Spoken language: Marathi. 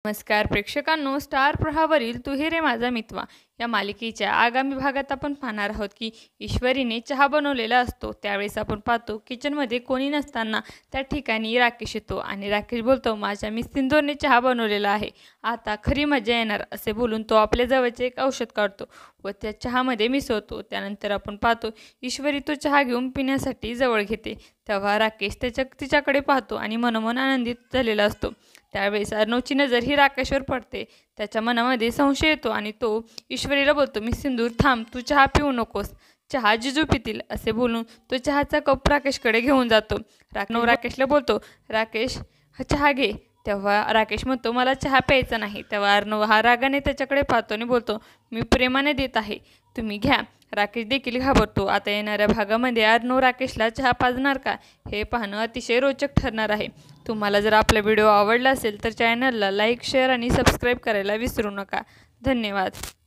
नमस्कार प्रेक्षकांनो, स्टार प्रवाहावरील तू ही रे माझा मितवा या मालिकेच्या आगामी भागात आपण पाहणार आहोत की ईश्वरीने चहा बनवलेला असतो। त्यावेळेस आपण पाहतो किचनमध्ये कोणी नसताना त्या ठिकाणी राकेश येतो आणि राकेश बोलतो, माझ्या मिस सिंदूरने चहा बनवलेला आहे, आता खरी मजा येणार असे बोलून तो आपल्या जवळचे एक औषध काढतो व त्या चहामध्ये मिसळतो। त्यानंतर आपण पाहतो ईश्वरी तो चहा घेऊन पिण्यासाठी जवळ घेते, तेव्हा राकेश तिच्याकडे पाहतो आणि मनोमन आनंदित झालेला असतो। त्यावेळेस अर्णवची नजर ही राकेशवर पडते, त्याच्या मनामध्ये संशय येतो आणि तो ईश्वरीला बोलतो, मिस सिंदूर थांब, तू चहा पिऊ नकोस, चहा जिजू पितील असे बोलून तो चहाचा कप राकेशकडे घेऊन जातो। राकेशला बोलतो, राकेश हा चहा घे। तेव्हा राकेश म्हणतो, मला चहा प्यायचा नाही। तेव्हा अर्णव हा रागाने त्याच्याकडे पाहतो आणि बोलतो, मी प्रेमाने देत आहे, तुम्ही घ्या। राकेश देखील घाबरतो। आता येणाऱ्या भागामध्ये अर्णव राकेशला चहा पाजणार का हे पाहणं अतिशय रोचक ठरणार आहे। तुम्हाला जर आपला व्हिडिओ आवडला असेल तर चॅनलला लाईक, शेअर आणि सबस्क्राईब करायला विसरू नका। धन्यवाद।